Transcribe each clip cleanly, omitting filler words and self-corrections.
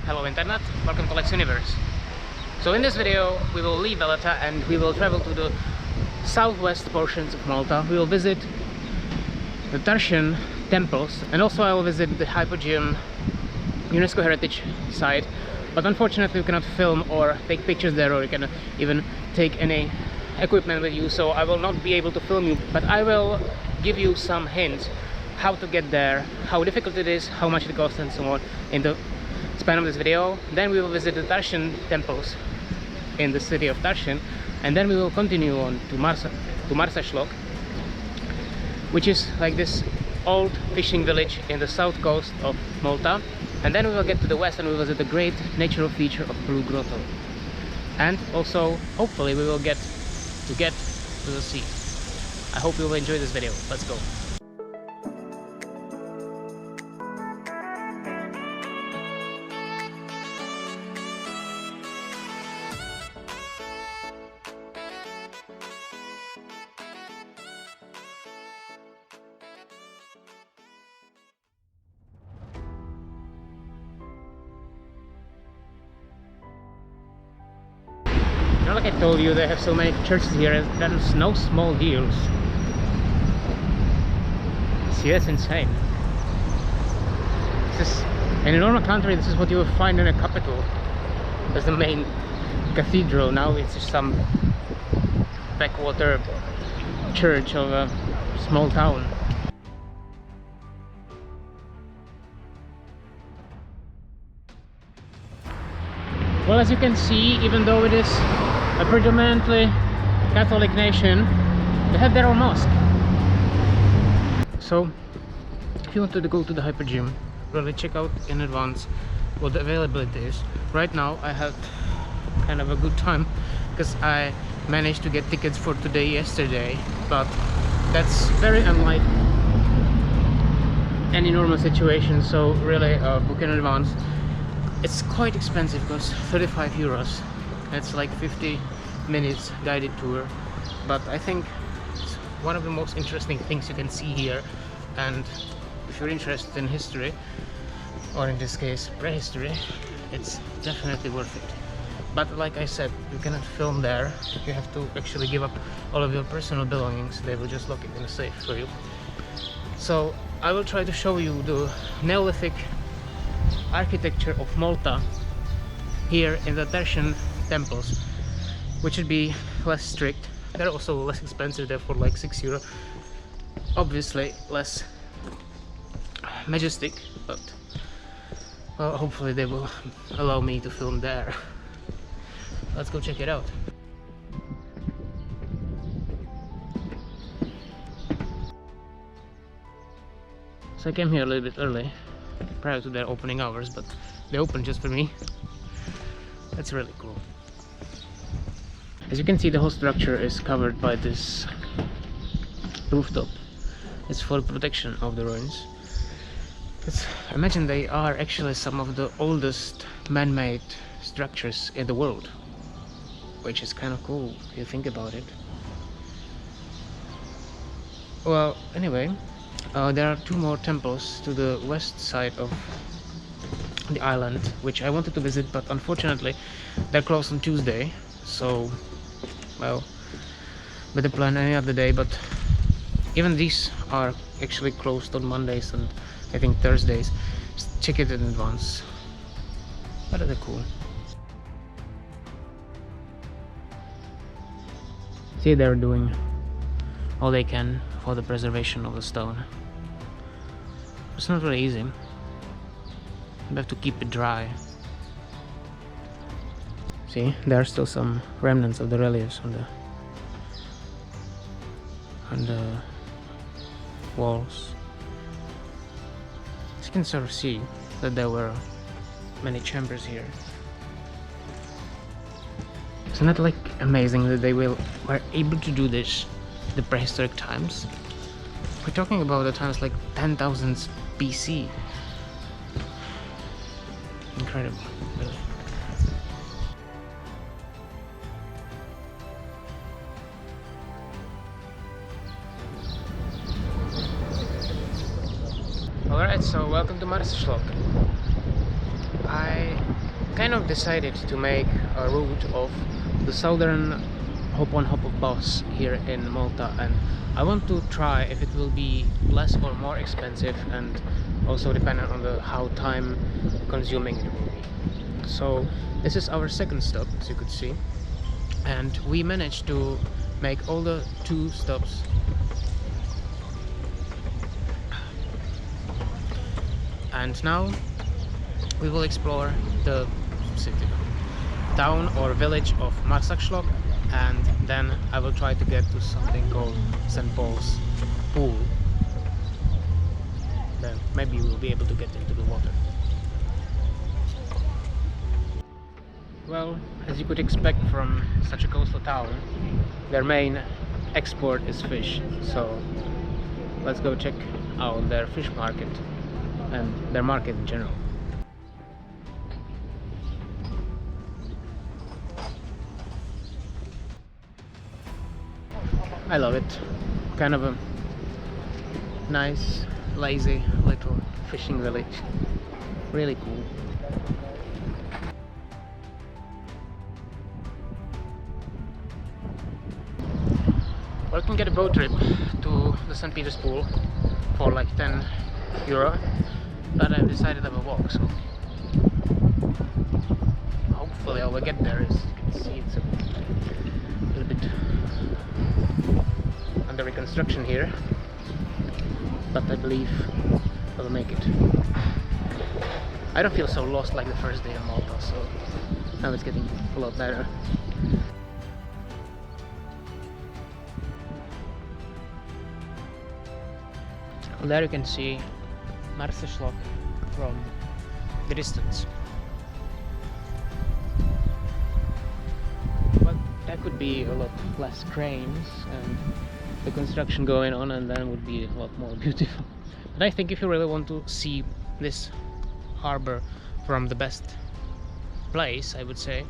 Hello Internet, welcome to Lex Universe. So in this video we will leave Malta and we will travel to the southwest portions of Malta. We will visit the Tarxien Temples and also I will visit the Hypogeum UNESCO Heritage Site. But unfortunately we cannot film or take pictures there, or you cannot even take any equipment with you, so I will not be able to film you, but I will give you some hints how to get there, how difficult it is, how much it costs and so on in the span of this video. Then we will visit the Tarxien Temples in the city of Tarxien, and then we will continue on to Marsaxlokk, which is like this old fishing village in the south coast of Malta. And then we will get to the west and we will visit the great natural feature of Blue Grotto. And also, hopefully, we will get to the sea. I hope you will enjoy this video. Let's go. You know, like I told you, they have so many churches here, that is no small deals. See, that's insane. This is, in a normal country, this is what you will find in a capital. That's the main cathedral. Now it's just some backwater church of a small town. Well, as you can see, even though it is a predominantly Catholic nation, they have their own mosque. So if you wanted to go to the Hypogeum, really check out in advance what the availability is. Right now I had kind of a good time because I managed to get tickets for today yesterday, but that's very unlike any normal situation, so really book in advance. It's quite expensive because 35 euros. It's like 50 minutes guided tour, but I think it's one of the most interesting things you can see here. And if you're interested in history, or in this case prehistory, it's definitely worth it. But like I said, you cannot film there. You have to actually give up all of your personal belongings. They will just lock it in a safe for you. So I will try to show you the neolithic architecture of Malta here in the Tarxien Temples, which should be less strict. They're also less expensive, therefore like 6 euro. Obviously less majestic, but well, hopefully they will allow me to film there. Let's go check it out. So I came here a little bit early prior to their opening hours, but they opened just for me. That's really cool. As you can see, the whole structure is covered by this rooftop. It's for protection of the ruins. I imagine they are actually some of the oldest man-made structures in the world, which is kind of cool if you think about it. Well, anyway, there are two more temples to the west side of the island, which I wanted to visit, but unfortunately they're closed on Tuesday. So, well, better plan any other day. But even these are actually closed on Mondays and I think Thursdays. Just check it in advance. But they're cool. See, they're doing all they can for the preservation of the stone. It's not really easy. You have to keep it dry. See, there are still some remnants of the reliefs on the walls. As you can sort of see that there were many chambers here. Isn't that like amazing that they were able to do this in the prehistoric times? We're talking about the times like 10,000 BC. Incredible, really. Alright, so welcome to Marsaxlokk. I kind of decided to make a route of the southern hop-on hop-off bus here in Malta, and I want to try if it will be less or more expensive, and also dependent on how time consuming it will be. So this is our second stop, as you could see, and we managed to make all the 2 stops. And now we will explore the city, town or village of Marsaxlokk, and then I will try to get to something called St. Paul's Pool. Then maybe we'll be able to get into the water. Well, as you could expect from such a coastal town, their main export is fish. So let's go check out their fish market and their market in general. I love it. Kind of a nice, lazy little fishing village. Really cool. Well, you can get a boat trip to the St. Peter's Pool for like €10, but I've decided to have a walk, so hopefully I will get there. As you can see, it's a little bit under reconstruction here, but I believe I will make it. I don't feel so lost like the first day in Malta, so now it's getting a lot better. Well, there you can see Marsaxlokk from the distance. But that could be a lot less cranes and the construction going on, and then would be a lot more beautiful. But I think if you really want to see this harbor from the best place, I would say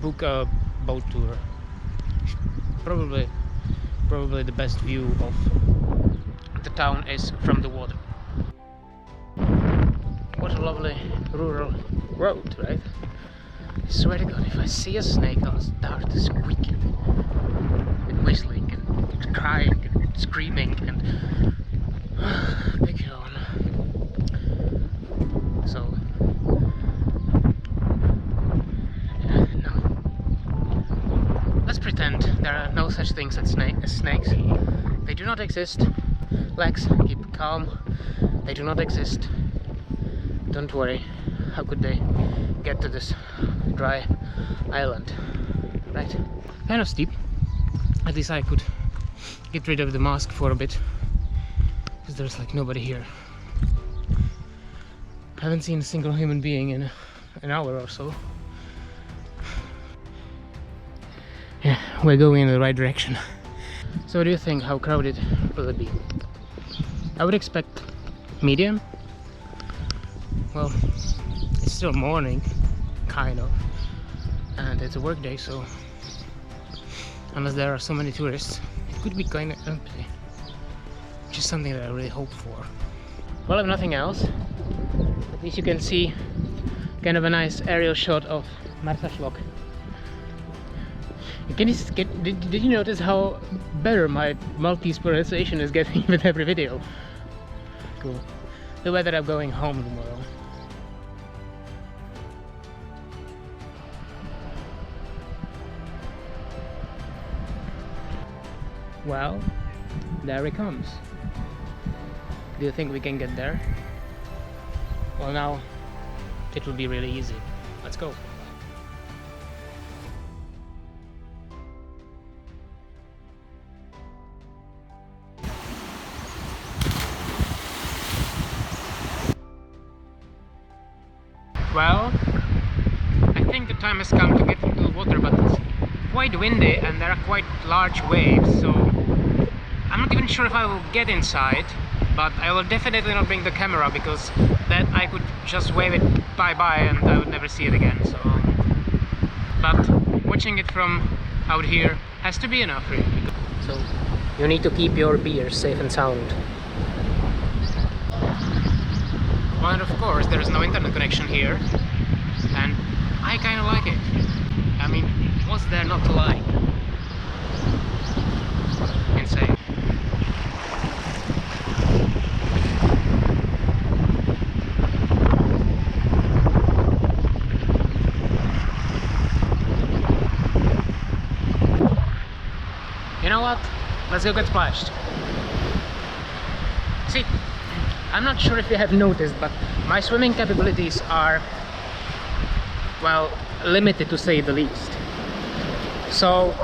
book a boat tour. Probably the best view of the town is from the water. What a lovely rural road, right? I swear to God, if I see a snake, I'll start squeaking and whistling and crying and screaming and pick it on. So no. Let's pretend there are no such things as snakes. They do not exist. Lex, keep calm. They do not exist. Don't worry. How could they get to this dry island? Right? Kind of steep. At least I could get rid of the mask for a bit, because there's like nobody here. I haven't seen a single human being in an hour or so. Yeah, we're going in the right direction. So what do you think? How crowded will it be? I would expect medium. Well, it's still morning, kind of, and it's a work day, so unless there are so many tourists, it could be kind of empty, which is something that I really hope for. Well, if nothing else, at least you can see kind of a nice aerial shot of Marsaxlokk. Did you notice how better my Maltese pronunciation is getting with every video? Cool. The way that I'm going home tomorrow. Well, there it comes. Do you think we can get there? Well, now it will be really easy. Let's go. Well, I think the time has come to get into the water, but it's quite windy and there are quite large waves, so I'm not even sure if I will get inside, but I will definitely not bring the camera, because then I could just wave it bye-bye and I would never see it again. So, but watching it from out here has to be enough, really. So you need to keep your beer safe and sound. Well, and of course there is no internet connection here, and I kind of like it. I mean, what's there not to like? Insane. You know what? Let's go get splashed. See, I'm not sure if you have noticed, but my swimming capabilities are, well, limited to say the least. So,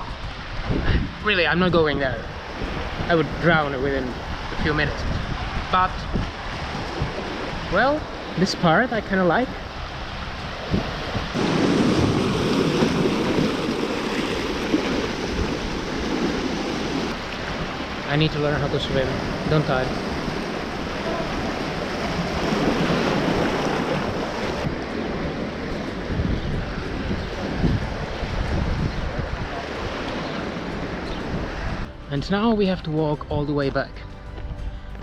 really, I'm not going there. I would drown within a few minutes. But, well, this part I kind of like. I need to learn how to swim, don't I? And now we have to walk all the way back.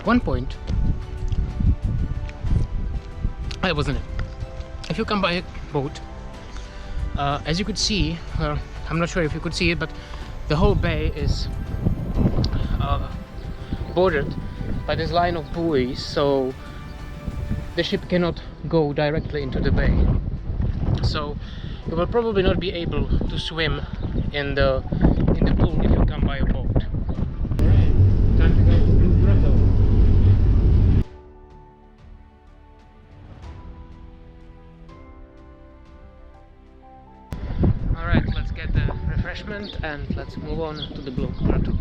One point, I wasn't it. If you come by a boat, as you could see, I'm not sure if you could see it, but the whole bay is bordered by this line of buoys, so the ship cannot go directly into the bay. So you will probably not be able to swim in the pool if you come by a boat. Alright, time to go to Blue Grotto. Alright, let's get the refreshment and let's move on to the Blue Grotto.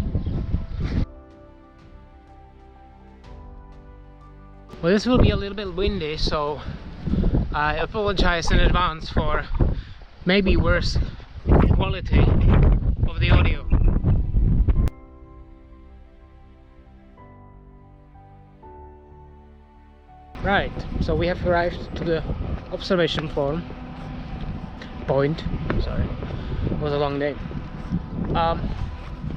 Well, this will be a little bit windy, so I apologize in advance for maybe worse quality of the audio. Right, so we have arrived to the observation point. Sorry, it was a long day. As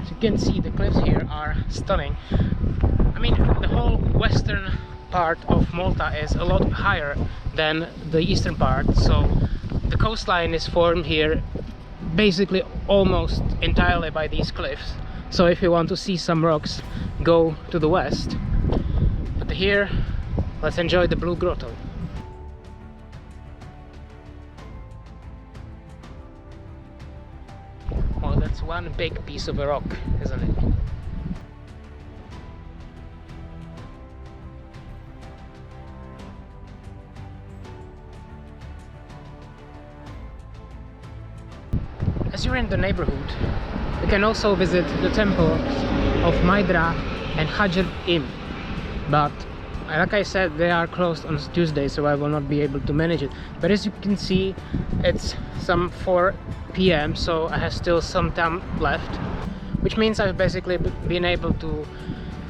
you can see, the cliffs here are stunning. I mean, the whole western part of Malta is a lot higher than the eastern part, so the coastline is formed here basically almost entirely by these cliffs. So if you want to see some rocks, go to the west. But here, let's enjoy the Blue Grotto. Well, that's one big piece of a rock, isn't it? As you're in the neighborhood, you can also visit the temples of Maidra and Hypogeum, but like I said, they are closed on Tuesday, so I will not be able to manage it. But as you can see, it's some 4 PM, so I have still some time left, which means I've basically been able to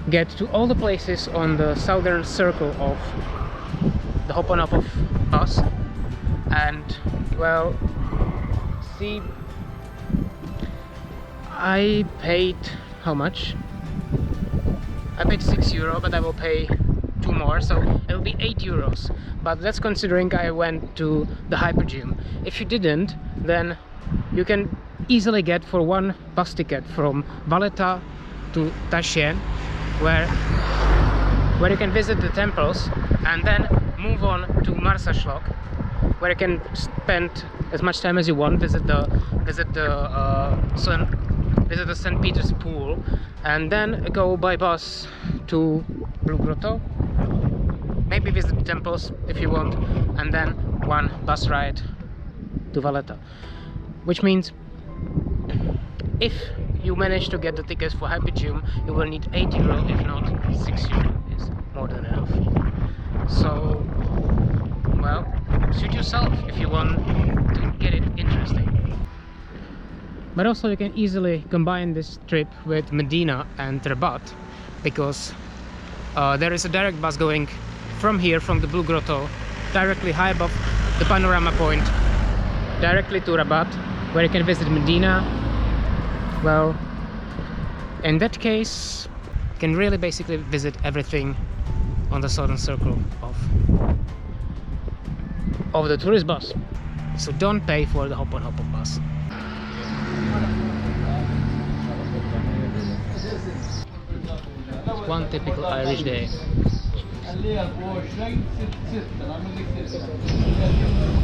get to all the places on the southern circle of the Hoponopov bus. And well, see, I paid how much? I paid €6, but I will pay 2 more, so it'll be €8. But that's considering I went to the Hypogeum. If you didn't, then you can easily get for 1 bus ticket from Valletta to Tarxien, where you can visit the temples and then move on to Marsaxlokk, where you can spend as much time as you want, visit the St. Peter's pool, and then go by bus to Blue Grotto, maybe visit the temples if you want, and then 1 bus ride to Valletta. Which means if you manage to get the tickets for Hypogeum, you will need €8, if not €6 is more than enough. So, well, suit yourself if you want to get it interesting. But also you can easily combine this trip with Medina and Rabat, because there is a direct bus going from here, from the Blue Grotto, directly high above the panorama point, directly to Rabat, where you can visit Medina. Well, in that case, you can really basically visit everything on the southern circle of the tourist bus. So don't pay for the hop on bus. One typical Irish day.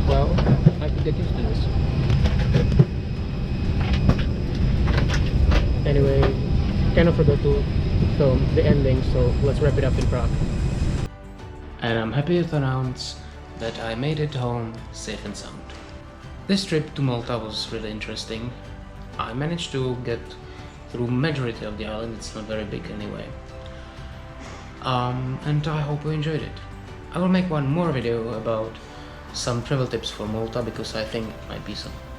Well, I could get used to this. Anyway, kind of forgot to film the ending, so let's wrap it up in Prague. And I'm happy to announce that I made it home safe and sound. This trip to Malta was really interesting. I managed to get through majority of the island, it's not very big anyway. And I hope you enjoyed it. I will make one more video about some travel tips for Malta because I think it might be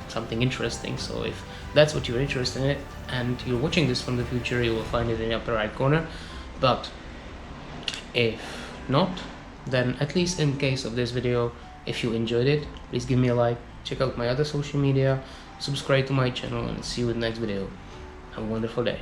something interesting. So if that's what you're interested in and you're watching this from the future, you will find it in the upper right corner. But if not, then at least in case of this video, if you enjoyed it, please give me a like, check out my other social media, subscribe to my channel, and see you in the next video. Have a wonderful day.